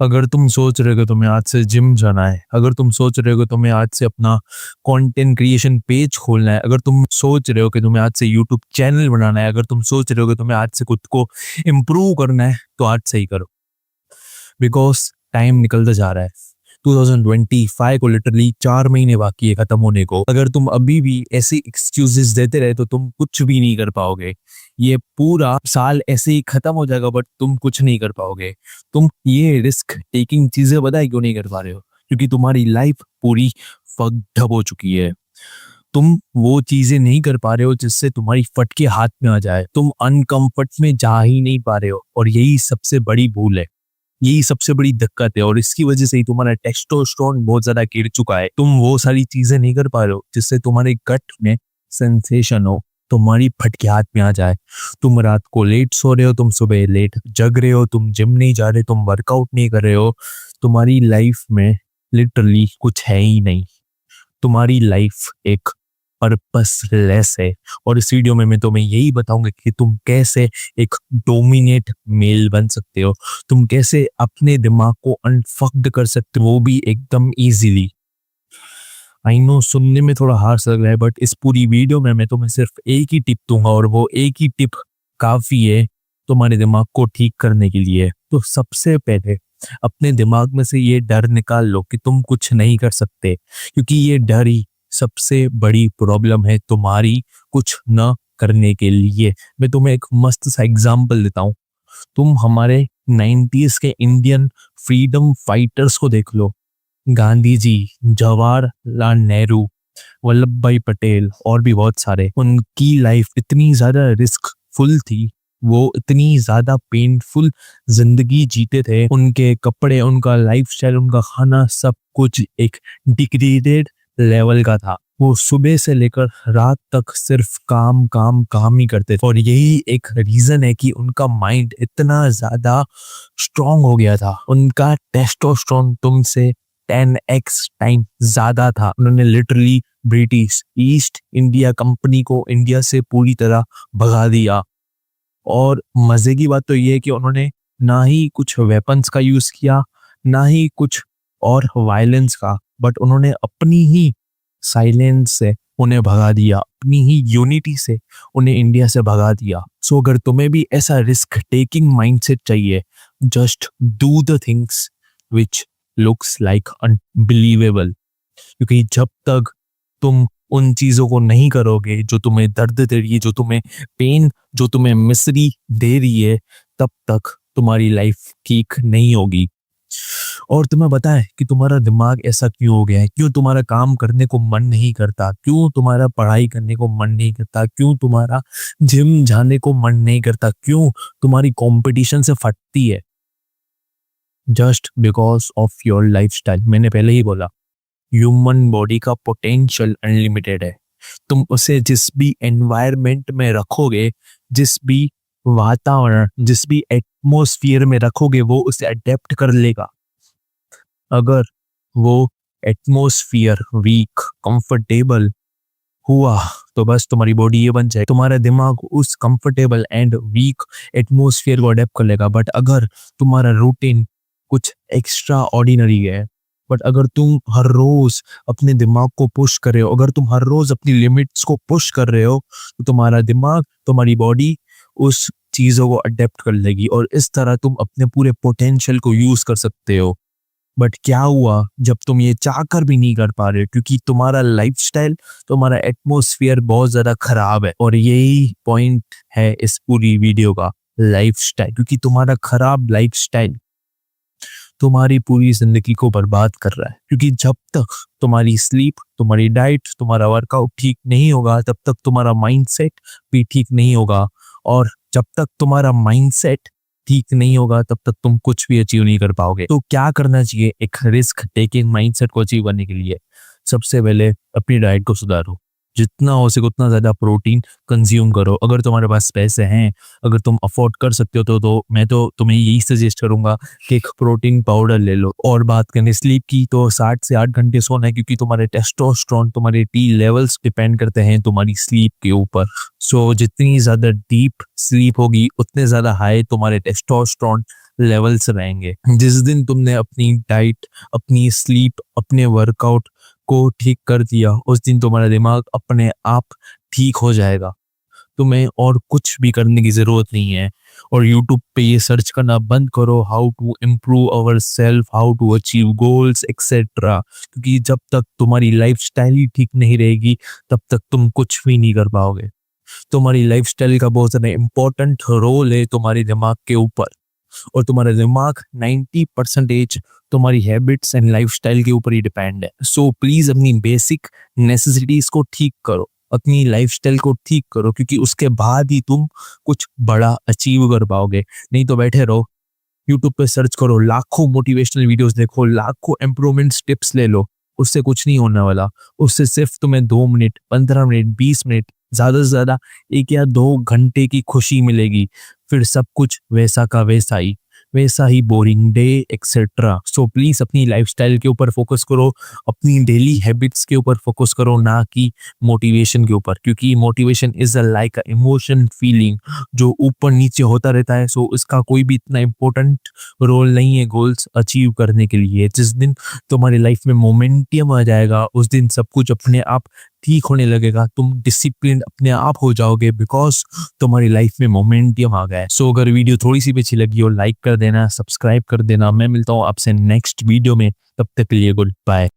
अगर तुम सोच रहे हो कि तुम्हें आज से जिम जाना है, अगर तुम सोच रहे हो कि तुम्हें आज से अपना कंटेंट क्रिएशन पेज खोलना है, अगर तुम सोच रहे हो कि तुम्हें आज से यूट्यूब चैनल बनाना है, अगर तुम सोच रहे हो कि तुम्हें आज से खुद को इम्प्रूव करना है, तो आज से ही करो। बिकॉज टाइम निकलता जा रहा है। 2025 को लिटरली 4 महीने बाकी है खत्म होने को। अगर तुम अभी भी ऐसी एक्सक्यूजेस देते रहे तो तुम कुछ भी नहीं कर पाओगे। ये पूरा साल ऐसे ही खत्म हो जाएगा, बट तुम कुछ नहीं कर पाओगे। तुम ये रिस्क टेकिंग चीजें बताए क्यों नहीं कर पा रहे हो? क्योंकि तुम्हारी लाइफ पूरी फक्ड अप हो चुकी है। तुम वो चीजें नहीं कर पा रहे हो जिससे तुम्हारी फट के हाथ में आ जाए। तुम अनकंफर्ट में जा ही नहीं पा रहे हो, और यही सबसे बड़ी भूल है, यही सबसे बड़ी दिक्कत है। और इसकी वजह से ही तुम्हारा टेस्टोस्टेरोन बहुत ज्यादा गिर चुका है। तुम वो सारी चीजें नहीं कर पा रहे हो जिससे तुम्हारे गट में सेंसेशन हो, तुम्हारी फटके हाथ में आ जाए। तुम रात को लेट सो रहे हो, तुम सुबह लेट जग रहे हो, तुम जिम नहीं जा रहे, तुम वर्कआउट नहीं कर रहे हो। तुम्हारी लाइफ में लिटरली कुछ है ही नहीं। तुम्हारी लाइफ एक पर्पसलेस है। और इस वीडियो में मैं तुम्हें यही बताऊंगा कि तुम कैसे एक डोमिनेट मेल बन सकते हो, तुम कैसे अपने दिमाग को अनफक्ड कर सकते हो, वो भी एकदम इजीली। आई नो सुनने में थोड़ा हार्श लग रहा है, बट इस पूरी वीडियो में मैं तुम्हें सिर्फ एक ही टिप दूंगा, और वो एक ही टिप काफी है तुम्हारे दिमाग को ठीक करने के लिए। तो सबसे पहले अपने दिमाग में से ये डर निकाल लो कि तुम कुछ नहीं कर सकते, क्योंकि ये डर ही सबसे बड़ी प्रॉब्लम है तुम्हारी कुछ न करने के लिए। मैं तुम्हें एक मस्त सा एग्जांपल देता हूँ। तुम हमारे 90s के इंडियन फ्रीडम फाइटर्स को देख लो। गांधी जी, जवाहरलाल नेहरू, वल्लभ भाई पटेल और भी बहुत सारे। उनकी लाइफ इतनी ज्यादा रिस्कफुल थी, वो इतनी ज्यादा पेनफुल जिंदगी जीते थे। उनके कपड़े, उनका लाइफस्टाइल, उनका खाना, सब कुछ एक डिग्रेडेड लेवल का था। वो सुबह से लेकर रात तक सिर्फ काम काम काम ही करते थे, और यही एक रीजन है कि उनका माइंड इतना ज्यादा स्ट्रांग हो गया था। उनका टेस्टोस्टेरोन तुमसे 10x टाइम ज्यादा था। उन्होंने literally British east India company को इंडिया से पूरी तरह भगा दिया। और मजे की बात तो ये है कि उन्होंने ना ही कुछ वेपन्स का यूज किया, ना ही कुछ और वायलेंस का, बट उन्होंने अपनी ही साइलेंस से उन्हें भगा दिया, अपनी ही यूनिटी से उन्हें इंडिया से भगा दिया। सो अगर तुम्हें भी ऐसा रिस्क टेकिंग माइंडसेट चाहिए, just do the things which looks like unbelievable. क्योंकि जब तक तुम उन चीजों को नहीं करोगे जो तुम्हें दर्द दे रही है, जो तुम्हें पेन, जो तुम्हें मिसरी दे रही है, तब तक तुम्हारी लाइफ ठीक नहीं होगी। और तुम्हें पता है कि तुम्हारा दिमाग ऐसा क्यों हो गया है? क्यों तुम्हारा काम करने को मन नहीं करता? क्यों तुम्हारा पढ़ाई करने को मन नहीं करता? क्यों तुम्हारा जिम जाने को मन नहीं करता? क्यों तुम्हारी कंपटीशन से फटती है? Just because of your lifestyle. मैंने पहले ही बोला, ह्यूमन बॉडी का पोटेंशियल अनलिमिटेड है। तुम उसे जिस भी एनवायरनमेंट में रखोगे, जिस भी वातावरण, जिस भी एटमॉस्फेयर में रखोगे, वो उसे अडेप्ट कर लेगा। अगर वो एटमॉस्फेयर वीक, कंफर्टेबल हुआ, तो बस तुम्हारी बॉडी ये बन जाए। तुम्हारा दिमाग उस कंफर्टेबल एंड वीक एटमॉस्फेयर को अडेप्ट कर लेगा। बट अगर तुम्हारा रूटीन कुछ एक्स्ट्रा ऑर्डिनरी है, बट अगर तुम हर रोज अपने दिमाग को पुश कर रहे हो, अगर तुम हर रोज अपनी लिमिट्स को पुश कर रहे हो, तो तुम्हारा दिमाग, तुम्हारी बॉडी उस चीजों को अडेप्ट कर लेगी, और इस तरह तुम अपने पूरे पोटेंशियल को यूज कर सकते हो। बट क्या हुआ जब तुम ये चाहकर भी नहीं कर पा रहे हो? क्योंकि तुम्हारा लाइफस्टाइल, तुम्हारा एटमॉस्फेयर बहुत ज्यादा खराब है। और यही पॉइंट है इस पूरी वीडियो का, लाइफस्टाइल। क्योंकि तुम्हारा खराब लाइफस्टाइल तुम्हारी पूरी जिंदगी को बर्बाद कर रहा है। क्योंकि जब तक तुम्हारी स्लीप, तुम्हारी डाइट, तुम्हारा वर्कआउट ठीक नहीं होगा, तब तक तुम्हारा माइंडसेट भी ठीक नहीं होगा। और जब तक तुम्हारा माइंडसेट ठीक नहीं होगा, तब तक तुम कुछ भी अचीव नहीं कर पाओगे। तो क्या करना चाहिए एक रिस्क टेकिंग माइंडसेट को अचीव करने के लिए? सबसे पहले अपनी डाइट को सुधारो। जितना हो सके उतना ज़्यादा प्रोटीन कंज्यूम करो। अगर तुम्हारे पास पैसे हैं, अगर तुम अफोर्ड कर सकते हो तो मैं तो तुम्हें यही सजेस्ट करूँगा कि एक प्रोटीन पाउडर ले लो। और बात करें स्लीप की तो 60 से 8 घंटे सोना है, क्योंकि तुम्हारे टेस्टोस्टेरोन, तुम्हारे टी लेवल्स डिपेंड करते हैं तुम्हारी स्लीप के ऊपर। सो जितनी ज़्यादा डीप स्लीप होगी उतने ज़्यादा हाई तुम्हारे टेस्टोस्टेरोन लेवल्स रहेंगे। जिस दिन तुमने अपनी डाइट, अपनी स्लीप, अपने वर्कआउट को ठीक कर दिया, उस दिन तुम्हारा दिमाग अपने आप ठीक हो जाएगा। तुम्हें और कुछ भी करने की ज़रूरत नहीं है। और यूट्यूब पे ये सर्च करना बंद करो, how to improve ourself, how to achieve goals etcetera. क्योंकि जब तक तुम्हारी लाइफस्टाइल ही ठीक नहीं रहेगी तब तक तुम कुछ भी नहीं कर पाओगे। तुम्हारी लाइफस्टाइल का बहुत ज़्यादा इम्पोर्टेंट रोल है तुम्हारे दिमाग के ऊपर। और तुम्हारा दिमाग 90% तुम्हारी हैबिट्स एंड लाइफस्टाइल के ऊपर ही डिपेंड है। सो प्लीज अपनी बेसिक नेसेसिटीज को ठीक करो, अपनी लाइफस्टाइल को ठीक करो, क्योंकि उसके बाद ही तुम कुछ बड़ा अचीव कर पाओगे। नहीं तो बैठे रहो, यूट्यूब पे सर्च करो, लाखों मोटिवेशनल वीडियोस देखो, लाखों इम्प्रूवमेंट टिप्स ले लो, उससे कुछ नहीं होने वाला। उससे सिर्फ तुम्हें 2 मिनट, 15 मिनट, 20 मिनट, ज्यादा से ज्यादा 1 या 2 घंटे की खुशी मिलेगी। फिर सब कुछ वैसा का वैसा ही boring day etcetera. So please अपनी लाइफस्टाइल के ऊपर फोकस करो, अपनी डेली हैबिट्स के ऊपर फोकस करो, ना कि मोटिवेशन के ऊपर। क्योंकि motivation is a like a emotion feeling जो ऊपर नीचे होता रहता है। सो इसका कोई भी इतना इम्पोर्टेंट रोल नहीं है गोल्स अचीव करने के लिए। जिस दिन तुम्हारी लाइफ में मोमेंटम आ जाएगा उस दिन सब कुछ अपने आप ठीक होने लगेगा। तुम डिसिप्लिन अपने आप हो जाओगे, बिकॉज तुम्हारी लाइफ में मोमेंटम आ गया है। सो अगर वीडियो थोड़ी सी भी अच्छी लगी हो, लाइक कर देना, सब्सक्राइब कर देना। मैं मिलता हूँ आपसे नेक्स्ट वीडियो में, तब तक के लिए गुड बाय।